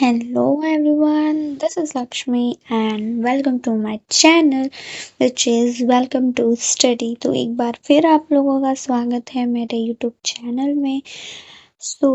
Hello everyone, this is Lakshmi and welcome to my channel which is welcome to study। तो एक बार फिर आप लोगों का स्वागत है मेरे YouTube चैनल में। सो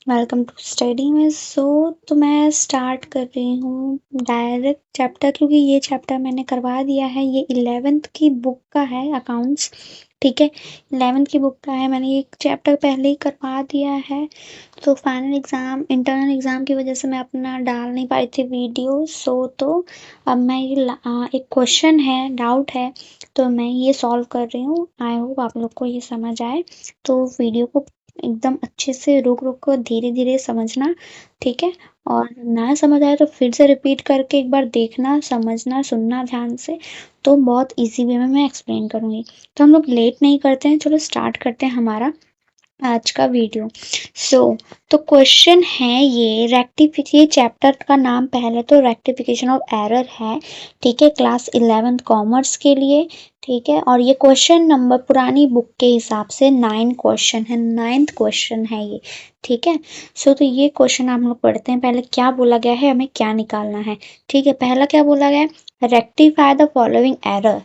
वेलकम टू स्टडी में। तो मैं स्टार्ट कर रही हूँ डायरेक्ट चैप्टर, क्योंकि ये चैप्टर मैंने करवा दिया है। ये 11th की बुक का है, अकाउंट्स। ठीक है, 11th की बुक का है, मैंने ये चैप्टर पहले ही करवा दिया है। तो फाइनल एग्ज़ाम, इंटरनल एग्ज़ाम की वजह से मैं अपना डाल नहीं पाई थी वीडियो। तो अब मैं एक क्वेश्चन है, डाउट है, तो मैं ये सॉल्व कर रही हूँ। आई होप आप लोग को ये समझ आए। तो वीडियो को एकदम अच्छे से रुक रुक कर धीरे धीरे समझना, ठीक है। और ना समझ आए तो फिर से रिपीट करके एक बार देखना, समझना, सुनना ध्यान से। तो बहुत इजी वे में मैं एक्सप्लेन करूँगी। तो हम लोग लेट नहीं करते हैं, चलो स्टार्ट करते हैं हमारा आज का वीडियो। तो क्वेश्चन है ये रेक्टिफिकेशन, चैप्टर का नाम पहले तो रेक्टिफिकेशन ऑफ एरर है, ठीक है, क्लास 11th कॉमर्स के लिए, ठीक है। और ये क्वेश्चन नंबर पुरानी बुक के हिसाब से 9 क्वेश्चन है, 9th क्वेश्चन है ये, ठीक है। तो ये क्वेश्चन हम लोग पढ़ते हैं। पहले क्या बोला गया है, हमें क्या निकालना है, ठीक है। पहला क्या बोला गया है, रेक्टिफाई द फॉलोइंग एरर।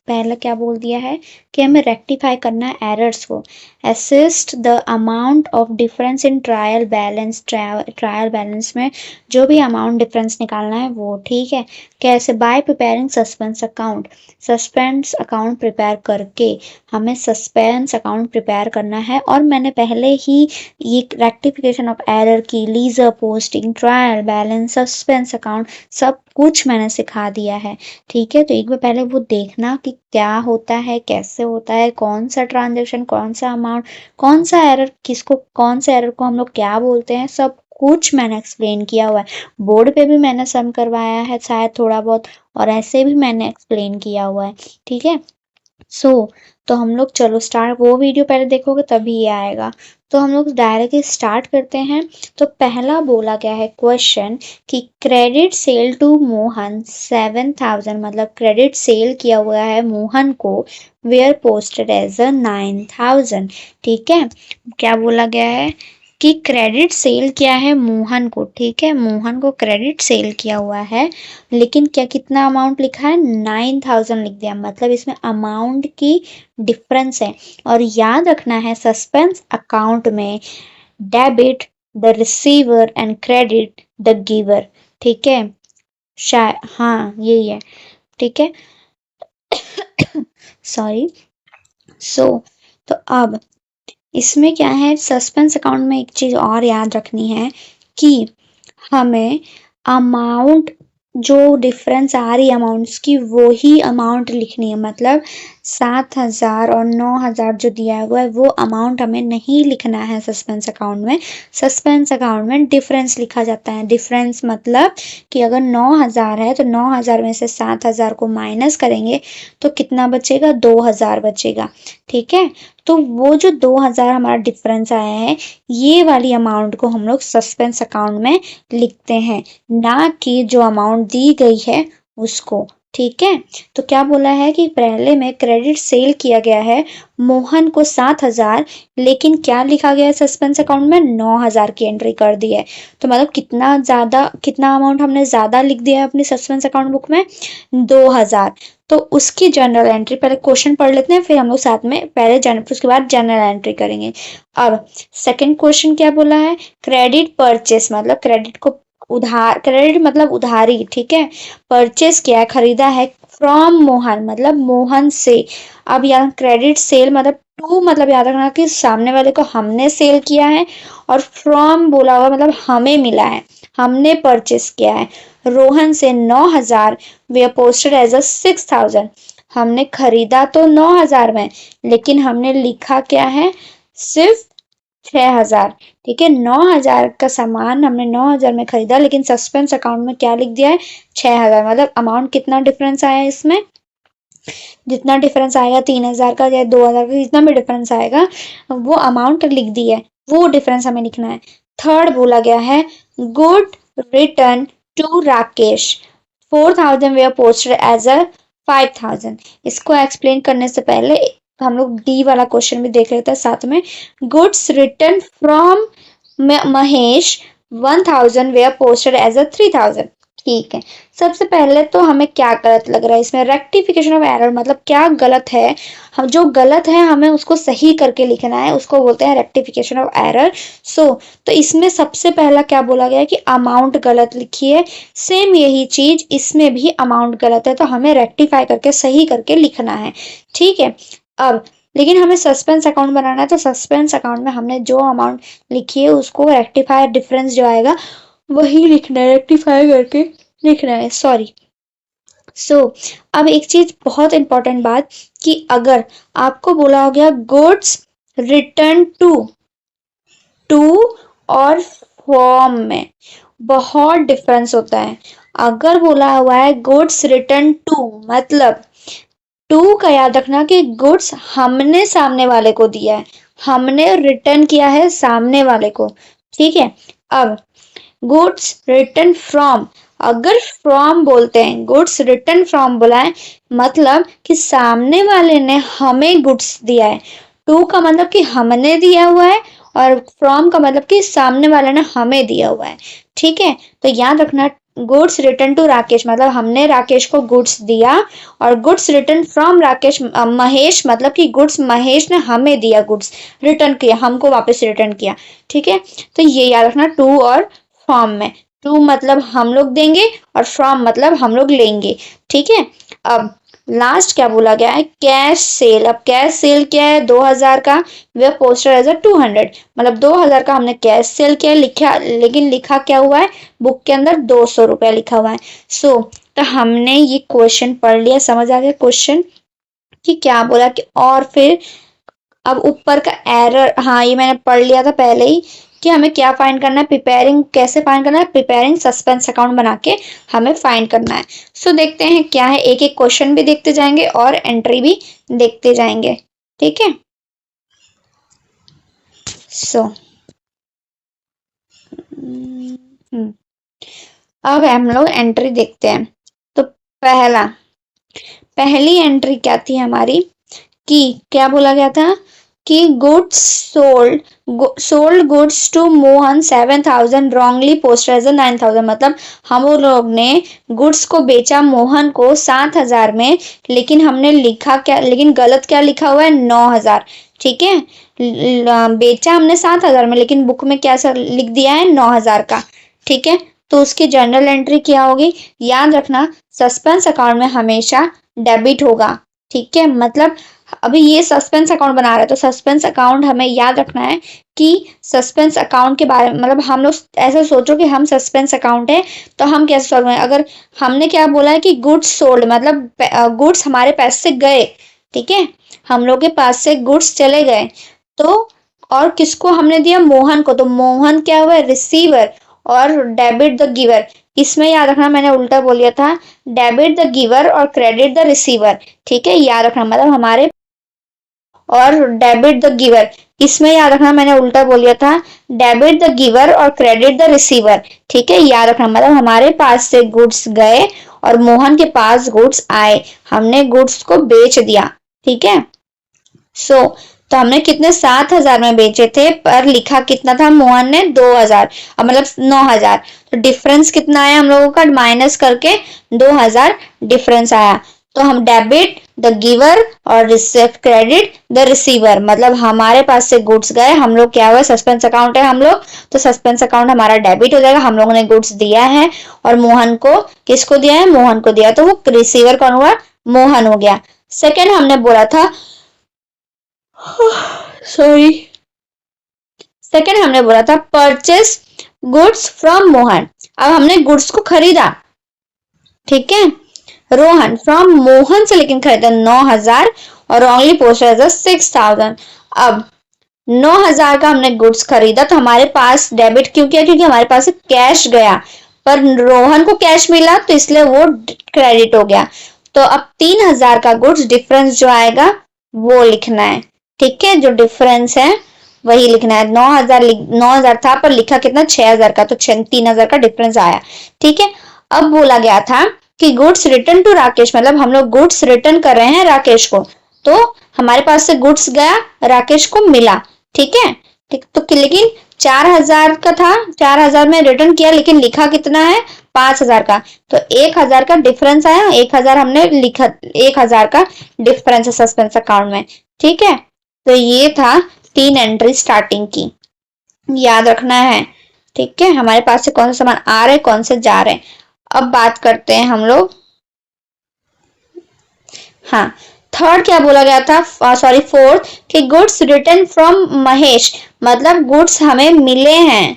पहला क्या बोल दिया है कि हमें रेक्टिफाई करना है एरर्स को। Assist the amount of difference in trial balance, trial balance में जो भी अमाउंट डिफरेंस निकालना है वो, ठीक है। कैसे, bye preparing suspense account, suspense account prepare करके हमें सस्पेंस अकाउंट प्रिपेयर करना है। और मैंने पहले ही ये रेक्टिफिकेशन ऑफ एरर की ledger posting, trial balance, suspense account सब कुछ मैंने सिखा दिया है, ठीक है। तो एक बार पहले वो देखना कि क्या होता है, कैसे होता है, कौन सा ट्रांजेक्शन, कौन सा अमाउंट, कौन सा एरर, किसको, कौन से एरर को हम लोग क्या बोलते हैं, सब कुछ मैंने एक्सप्लेन किया हुआ है। बोर्ड पे भी मैंने सम करवाया है शायद थोड़ा बहुत, और ऐसे भी मैंने एक्सप्लेन किया हुआ है, ठीक है। तो हम लोग चलो स्टार्ट, वो वीडियो पहले देखोगे तभी ये आएगा। तो हम लोग डायरेक्टली स्टार्ट करते हैं। तो पहला बोला गया है क्वेश्चन कि क्रेडिट सेल टू मोहन 7,000, मतलब क्रेडिट सेल किया हुआ है मोहन को, वेयर पोस्टेड एज अ 9,000, ठीक है। क्या बोला गया है कि क्रेडिट सेल किया है मोहन को, ठीक है, मोहन को क्रेडिट सेल किया हुआ है, लेकिन क्या कितना अमाउंट लिखा है, 9,000 लिख दिया, मतलब इसमें अमाउंट की डिफरेंस है। और याद रखना है सस्पेंस अकाउंट में debit the receiver and credit the giver, ठीक है। शायद हाँ यही है, ठीक है। सॉरी। तो अब इसमें क्या है, सस्पेंस अकाउंट में एक चीज और याद रखनी है कि हमें अमाउंट, जो डिफरेंस आ रही है अमाउंट्स की, वो ही अमाउंट लिखनी है। मतलब 7,000 और 9,000 जो दिया हुआ है वो अमाउंट हमें नहीं लिखना है सस्पेंस अकाउंट में। सस्पेंस अकाउंट में डिफरेंस लिखा जाता है। डिफरेंस मतलब कि अगर 9,000 है तो 9,000 में से 7,000 को माइनस करेंगे तो कितना बचेगा, 2,000 बचेगा, ठीक है। तो वो जो 2,000 हमारा डिफरेंस आया है, ये वाली अमाउंट को हम लोग सस्पेंस अकाउंट में लिखते हैं, ना कि जो अमाउंट दी गई है उसको, ठीक है। तो क्या बोला है कि पहले में क्रेडिट सेल किया गया है मोहन को 7,000, लेकिन क्या लिखा गया है सस्पेंस अकाउंट में, 9,000 की एंट्री कर दी है। तो मतलब कितना ज्यादा, कितना अमाउंट हमने ज्यादा लिख दिया है अपनी सस्पेंस अकाउंट बुक में, 2,000। तो उसकी जनरल एंट्री, पहले क्वेश्चन पढ़ लेते हैं फिर हम लोग साथ में, पहले जनरल, उसके बाद जनरल एंट्री करेंगे। अब सेकंड क्वेश्चन क्या बोला है, क्रेडिट परचेस, मतलब क्रेडिट को उधार, क्रेडिट मतलब उधारी, ठीक है। परचेस किया है, खरीदा है, फ्रॉम मोहन मतलब मोहन से। अब यहाँ क्रेडिट सेल मतलब टू, मतलब याद रखना कि सामने वाले को हमने सेल किया है, और फ्रॉम बोला हुआ मतलब हमें मिला है, हमने परचेस किया है। रोहन से 9,000, वे आर पोस्टेड एज अ 6,000, हमने खरीदा तो 9,000 में, लेकिन हमने लिखा क्या है, सिर्फ 6,000, ठीक है। 9,000 का सामान हमने 9,000 में खरीदा, लेकिन सस्पेंस अकाउंट में क्या लिख दिया है, 6,000। मतलब अमाउंट कितना डिफरेंस आया है इसमें, जितना डिफरेंस आएगा 3,000 का या 2,000 का, जितना भी डिफरेंस आएगा वो अमाउंट लिख दी है, वो डिफरेंस हमें लिखना है। थर्ड बोला गया है good return to Rakesh, 4,000 were posted as a 5,000। इसको एक्सप्लेन करने से पहले हम लोग डी वाला क्वेश्चन भी देख लेते हैं साथ में। Goods return from Mahesh 1000 were posted as a 3000। ठीक है, सबसे पहले तो हमें क्या गलत लग रहा है इसमें, रेक्टिफिकेशन ऑफ एरर मतलब क्या गलत है, हम जो गलत है हमें उसको सही करके लिखना है, उसको बोलते हैं रेक्टिफिकेशन ऑफ एरर। सो तो इसमें सबसे पहला क्या बोला गया है कि अमाउंट गलत लिखी है। सेम यही चीज इसमें भी अमाउंट गलत है, तो हमें रेक्टिफाई करके सही करके लिखना है। ठीक है, अब लेकिन हमें सस्पेंस अकाउंट बनाना है, तो सस्पेंस अकाउंट में हमने जो अमाउंट लिखी है उसको रेक्टिफाई डिफरेंस जो आएगा वही लिखना है, रेक्टिफाई करके लिखना है, सॉरी। सो अब एक चीज बहुत इंपॉर्टेंट बात कि अगर आपको बोला हो गया गुड्स रिटर्न टू, टू और फॉर्म में बहुत डिफरेंस होता है। अगर बोला हुआ है गुड्स रिटर्न टू मतलब टू का याद रखना कि गुड्स हमने सामने वाले को दिया है, हमने रिटर्न किया है सामने वाले को। ठीक है, अब गुड्स रिटर्न फ्रॉम, अगर फ्रॉम बोलते हैं, गुड्स रिटर्न फ्रॉम बोला है मतलब कि सामने वाले ने हमें गुड्स दिया है। टू का मतलब कि हमने दिया हुआ है और फ्रॉम का मतलब कि सामने वाले ने हमें दिया हुआ है। ठीक है, तो याद रखना गुड्स रिटर्न टू राकेश मतलब हमने राकेश को गुड्स दिया, और goods return from Rakesh Mahesh मतलब कि गुड्स महेश ने हमें दिया, गुड्स रिटर्न किया, हमको वापस रिटर्न किया। ठीक है, तो ये याद रखना टू और फ्रॉम में, टू मतलब हम लोग देंगे और फ्रॉम मतलब हम लोग लेंगे। ठीक है, अब लास्ट क्या बोला गया है, कैश सेल। अब कैश सेल क्या है, 2000 का, वे पोस्टर एज अ 200 मतलब 2000 का हमने कैश सेल किया, लिखा लेकिन लिखा क्या हुआ है बुक के अंदर 200 रुपया लिखा हुआ है। सो तो हमने ये क्वेश्चन पढ़ लिया, समझ आ गया क्वेश्चन कि क्या बोला कि, और फिर अब ऊपर का एरर, हाँ ये मैंने पढ़ लिया था पहले ही कि हमें क्या फाइंड करना है, प्रिपेयरिंग कैसे फाइंड करना है, प्रिपेयरिंग सस्पेंस अकाउंट बना के हमें फाइंड करना है। सो देखते हैं क्या है, एक एक क्वेश्चन भी देखते जाएंगे और एंट्री भी देखते जाएंगे। ठीक है, सो अब हम लोग एंट्री देखते हैं। तो पहली एंट्री क्या थी हमारी कि क्या बोला गया था कि goods sold goods to Mohan 7000 wrongly posted as 9000 मतलब हम लोग ने गुड्स को बेचा मोहन को 7000 में, लेकिन हमने लिखा क्या, लेकिन गलत क्या लिखा हुआ है 9000। ठीक है, बेचा हमने 7000 में लेकिन बुक में क्या लिख दिया है 9000 का। ठीक है, तो उसकी जर्नल एंट्री क्या होगी, याद रखना सस्पेंस अकाउंट में हमेशा डेबिट होगा। ठीक है, मतलब अभी ये सस्पेंस अकाउंट बना रहा है तो सस्पेंस अकाउंट हमें याद रखना है कि सस्पेंस अकाउंट के बारे में मतलब हम लोग ऐसा सोचो कि हम सस्पेंस अकाउंट है तो हम कैसे सॉल्व करें, अगर हमने क्या बोला है कि गुड्स सोल्ड मतलब गुड्स हमारे पास से गए। ठीक है, हम लोग के पास से गुड्स चले गए, तो और किसको हमने दिया, मोहन को, तो मोहन क्या हुआ रिसीवर, और डेबिट द गिवर, इसमें याद रखना मैंने उल्टा बोल दिया था, डेबिट द गिवर और क्रेडिट द रिसीवर। ठीक है, याद रखना मतलब हमारे, और डेबिट द गिवर, इसमें याद रखना मैंने उल्टा बोल दिया था, डेबिट द गिवर और क्रेडिट द रिसीवर। ठीक है, याद रखना मतलब हमारे पास से गुड्स गए और मोहन के पास गुड्स आए, हमने गुड्स को बेच दिया। ठीक है, सो तो हमने कितने 7000 में बेचे थे पर लिखा कितना था मोहन ने 2000 मतलब 9000, तो डिफरेंस कितना आया हम लोगों का, माइनस करके 2000 डिफरेंस आया। तो हम डेबिट द गिवर और क्रेडिट द रिसीवर मतलब हमारे पास से गुड्स गए, हम लोग क्या हुआ सस्पेंस अकाउंट है हम लोग, तो सस्पेंस अकाउंट हमारा डेबिट हो जाएगा, हम लोगों ने गुड्स दिया है और मोहन को, किसको दिया है मोहन को दिया, तो वो रिसीवर कौन हुआ मोहन हो गया। सेकेंड हमने बोला था सॉरी, सेकेंड हमने बोला था परचेस गुड्स फ्रॉम मोहन, अब हमने गुड्स को खरीदा। ठीक है, रोहन फ्रॉम मोहन से लेकिन खरीदा 9000 और ओनली पोस्टेड एज 6000। अब 9000 का हमने गुड्स खरीदा तो हमारे पास डेबिट क्यों किया, क्योंकि हमारे पास कैश गया, पर रोहन को कैश मिला तो इसलिए वो क्रेडिट हो गया। तो अब 3000 का गुड्स डिफरेंस जो आएगा वो लिखना है। ठीक है, जो डिफरेंस है वही लिखना है, 9000 था पर लिखा कितना 6000 का, तो 3000 का डिफरेंस आया। ठीक है, अब बोला गया था कि गुड्स रिटर्न टू राकेश मतलब हम लोग गुड्स रिटर्न कर रहे हैं राकेश को, तो हमारे पास से गुड्स गया राकेश को मिला। ठीक है, ठीक तो लेकिन 4,000 का था, 4,000 में रिटर्न किया, लेकिन लिखा कितना है 5,000 का। तो 1,000 का डिफरेंस आया, 1,000 हमने लिखा, 1,000 का डिफरेंस है सस्पेंस अकाउंट में। ठीक है, तो ये था 3 एंट्री स्टार्टिंग की, याद रखना है। ठीक है, हमारे पास से कौन सा सामान आ रहा है, कौन से जा रहे हैं। अब बात करते हैं हम लोग, हाँ, थर्ड क्या बोला गया था, सॉरी फोर्थ, कि गुड्स रिटर्न फ्रॉम महेश, मतलब गुड्स हमें मिले हैं।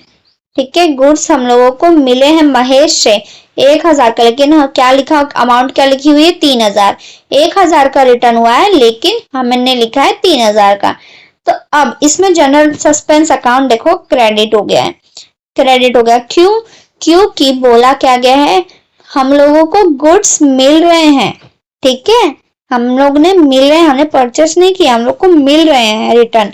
ठीक है, गुड्स हम लोगों को मिले हैं महेश से 1,000 का, लेकिन क्या लिखा, अमाउंट क्या लिखी हुई है 3,000। 1,000 का रिटर्न हुआ है, लेकिन हमने लिखा है 3,000 का। तो अब इसमें जनरल सस्पेंस अकाउंट देखो क्रेडिट हो गया है, क्रेडिट हो गया। क्यों? क्योंकि बोला क्या गया है, हम लोगों को गुड्स मिल रहे हैं। ठीक है, हम लोग ने मिल रहे हैं, हमने परचेस नहीं किया, हम लोग को मिल रहे हैं रिटर्न।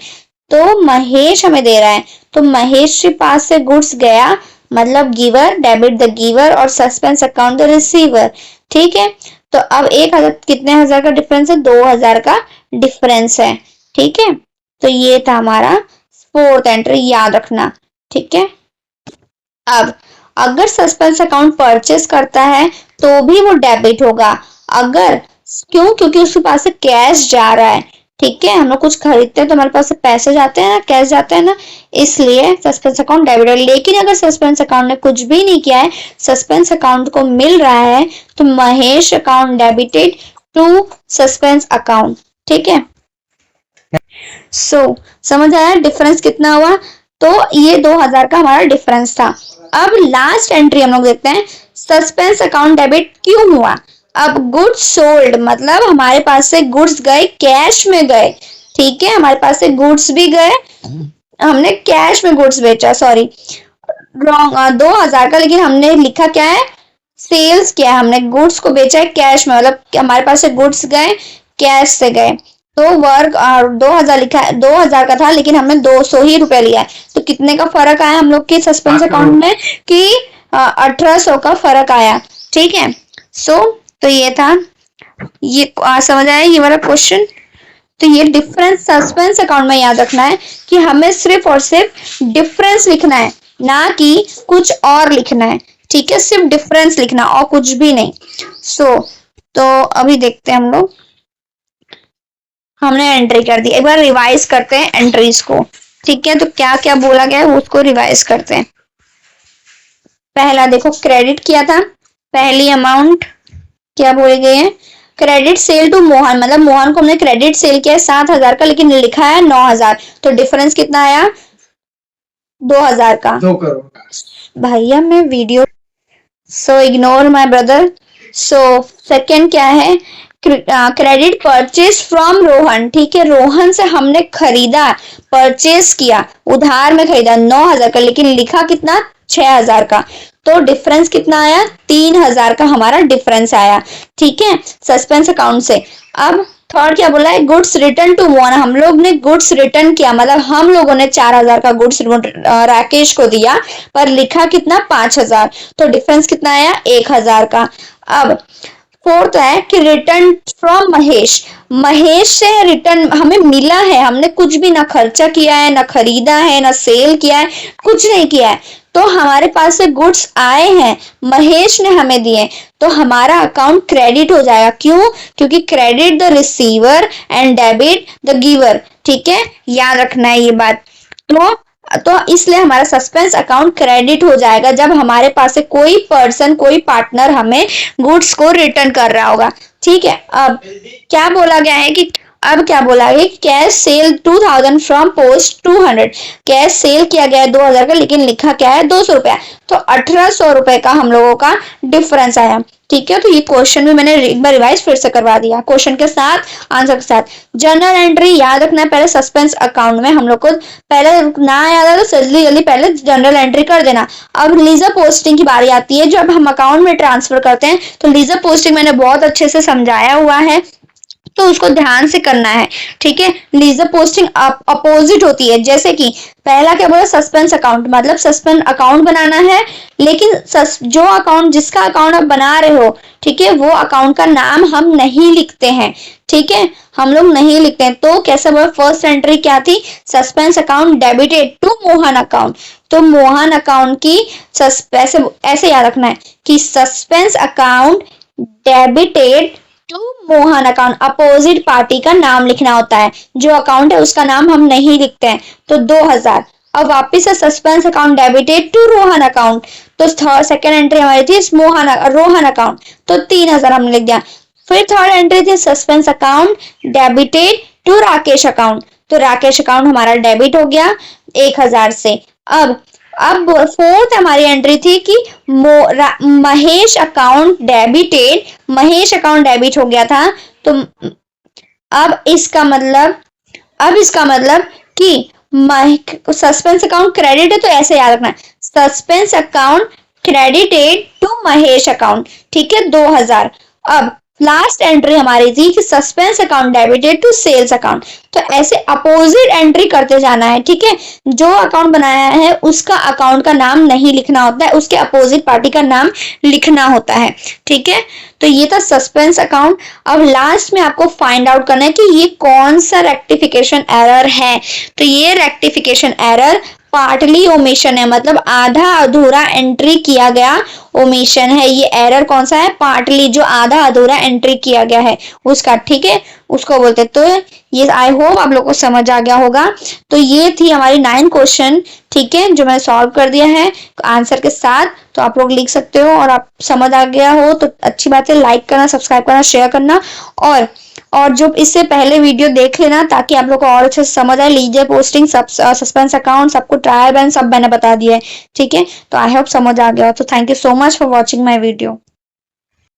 तो महेश हमें दे रहा है, तो महेश के पास से गुड्स गया, मतलब गिवर, डेबिट द गिवर, और सस्पेंस अकाउंट द रिसीवर। ठीक है, तो अब 1,000 कितने हजार का डिफरेंस है, 2,000 का डिफरेंस है। ठीक है, तो ये था हमारा फोर्थ एंट्री, याद रखना। ठीक है, अब अगर सस्पेंस अकाउंट परचेस करता है तो भी वो डेबिट होगा। अगर, क्यों? क्योंकि उसके पास से कैश जा रहा है। ठीक है, हम लोग कुछ खरीदते हैं तो हमारे पास से पैसे जाते हैं ना, कैश जाते हैं ना, इसलिए सस्पेंस अकाउंट डेबिट है। लेकिन अगर सस्पेंस अकाउंट ने कुछ भी नहीं किया है, सस्पेंस अकाउंट को मिल रहा है, तो Mahesh account debited to suspense account. ठीक है, समझ आया डिफरेंस कितना हुआ? तो ये 2,000 का हमारा डिफरेंस था। अब लास्ट एंट्री हम लोग देखते हैं, सस्पेंस अकाउंट डेबिट क्यों हुआ। अब गुड्स सोल्ड, मतलब हमारे पास से गुड्स गए, कैश में गए। ठीक है, हमारे पास से गुड्स भी गए, हमने कैश में गुड्स बेचा, सॉरी रॉन्ग, 2,000 का, लेकिन हमने लिखा क्या है, सेल्स किया है, हमने गुड्स को बेचा है कैश में, मतलब हमारे पास से गुड्स गए, कैश से गए। तो वर्क 2,000 लिखा है, 2,000 का था, लेकिन हमने 200 ही रुपए लिया है। तो कितने का फर्क आया हम लोग के सस्पेंस अकाउंट में, कि 1,800 का फर्क आया। ठीक है, तो ये था, ये समझ आया ये वाला क्वेश्चन। तो ये डिफरेंस सस्पेंस अकाउंट में याद रखना है कि हमें सिर्फ और सिर्फ डिफरेंस लिखना है, ना कि कुछ और लिखना है। ठीक है, सिर्फ डिफरेंस लिखना और कुछ भी नहीं। तो अभी देखते हैं हम लोग, हमने एंट्री कर दी, एक बार रिवाइज करते हैं एंट्रीज को। ठीक है, तो क्या क्या बोला गया है उसको रिवाइज करते हैं। पहला देखो, क्रेडिट किया था, पहली अमाउंट क्या बोले गए हैं, क्रेडिट सेल टू मोहन, मतलब मोहन को हमने क्रेडिट सेल किया 7,000 का, लेकिन लिखा है 9,000। तो डिफरेंस कितना आया, 2,000 का, 2 करोड़। भैया मैं video, so ignore my brother. So second क्या है, क्रेडिट परचेज फ्रॉम रोहन। ठीक है, रोहन से हमने खरीदा, परचेज किया, उधार में खरीदा 9,000 का, लेकिन लिखा कितना 6,000 का। तो डिफरेंस कितना आया, 3,000 का हमारा डिफरेंस आया। ठीक है, सस्पेंस अकाउंट से। अब थर्ड क्या बोला है, गुड्स रिटर्न टू मोहन, हम लोग ने गुड्स रिटर्न किया, मतलब हम लोगों ने 4,000 का गुड्स राकेश को दिया, पर लिखा कितना 5,000। तो डिफरेंस कितना आया, 1,000 का। अब फोर्थ है कि रिटर्न फ्रॉम महेश, महेश से रिटर्न हमें मिला है, हमने कुछ भी ना खर्चा किया है, ना खरीदा है, ना सेल किया है, कुछ नहीं किया है। तो हमारे पास से गुड्स आए हैं, महेश ने हमें दिए, तो हमारा अकाउंट क्रेडिट हो जाएगा। क्यों? क्योंकि credit the receiver and debit the giver. ठीक है, याद रखना है ये बात। तो इसलिए हमारा सस्पेंस अकाउंट क्रेडिट हो जाएगा जब हमारे पास से कोई पर्सन, कोई पार्टनर हमें गुड्स को रिटर्न कर रहा होगा। ठीक है, अब क्या बोला गया है कि, अब क्या बोला है, cash cell 2,000 from post 200, cash cell किया गया है 2,000 का, लेकिन लिखा क्या है 200 रुपया। तो 1,800 रुपए का हम लोगों का डिफरेंस आया। ठीक है, तो ये क्वेश्चन भी मैंने एक बार रिवाइज फिर से करवा दिया, क्वेश्चन के साथ, आंसर के साथ। जर्नल एंट्री याद रखना है, पहले सस्पेंस अकाउंट में हम लोग को, पहले ना याद आया तो जल्दी जल्दी पहले जनरल एंट्री कर देना। अब लीजर पोस्टिंग की बारी आती है, जब हम अकाउंट में ट्रांसफर करते हैं, तो लीजर पोस्टिंग मैंने बहुत अच्छे से समझाया हुआ है। तो उसको ध्यान से करना है, ठीक है। लीजर पोस्टिंग अपोजिट होती है, जैसे कि पहला क्या बोला, सस्पेंस अकाउंट, मतलब सस्पेंड अकाउंट बनाना है, लेकिन जो अकाउंट, जिसका अकाउंट आप बना रहे हो, ठीक है, वो अकाउंट का नाम हम नहीं लिखते हैं, ठीक है, हम लोग नहीं लिखते हैं। तो कैसे बोला, फर्स्ट एंट्री क्या थी, suspense account debited to Mohan account. तो मोहन अकाउंट की ऐसे ऐसे याद रखना है कि suspense account debited to Mohan account, opposite party का नाम लिखना होता है, जो अकाउंट है उसका नाम हम नहीं लिखते हैं। तो 2000। अब वापिस से suspense account debited to Rohan account, तो सेकेंड एंट्री हमारी थी रोहन अकाउंट, तो 3000 हमने लिख दिया। फिर थर्ड एंट्री थी suspense account debited to Rakesh account, तो राकेश अकाउंट हमारा डेबिट हो गया 1000 से। अब फोर्थ हमारी एंट्री थी कि Mahesh account debited, Mahesh account debit हो गया था, तो अब इसका मतलब कि सस्पेंस अकाउंट क्रेडिट है, तो ऐसे याद रखना है, suspense account credited to Mahesh account, ठीक है, 2000। अब लास्ट एंट्री हमारी थी कि suspense account debited to sales account, तो ऐसे अपोजिट एंट्री करते जाना है, ठीक है। जो अकाउंट बनाया है उसका अकाउंट का नाम नहीं लिखना होता है, उसके अपोजिट पार्टी का नाम लिखना होता है, ठीक है। तो ये था सस्पेंस अकाउंट। अब लास्ट में आपको फाइंड आउट करना है कि ये कौन सा रेक्टिफिकेशन एरर है। तो ये रेक्टिफिकेशन एरर पार्टली ओमिशन है, मतलब आधा अधूरा एंट्री किया गया ओमिशन है। ये एरर कौन सा है, पार्टली, जो आधा अधूरा एंट्री किया गया है उसका, ठीक है, उसको बोलते हैं। तो ये आई होप आप लोग को समझ आ गया होगा। तो ये थी हमारी 9 क्वेश्चन, ठीक है, जो मैंने सॉल्व कर दिया है आंसर के साथ। तो आप लोग लिख सकते हो, और आप समझ आ गया हो तो अच्छी बात है, लाइक करना, सब्सक्राइब करना, शेयर करना, और जो इससे पहले वीडियो देख लेना, ताकि आप लोग को और अच्छे से समझ आए। लीजिए पोस्टिंग, सब सस्पेंस अकाउंट, सबको ट्रायल बैन सब मैंने बता दिया है, ठीक है। तो आई होप समझ आ गया। तो thank you so much for watching my video.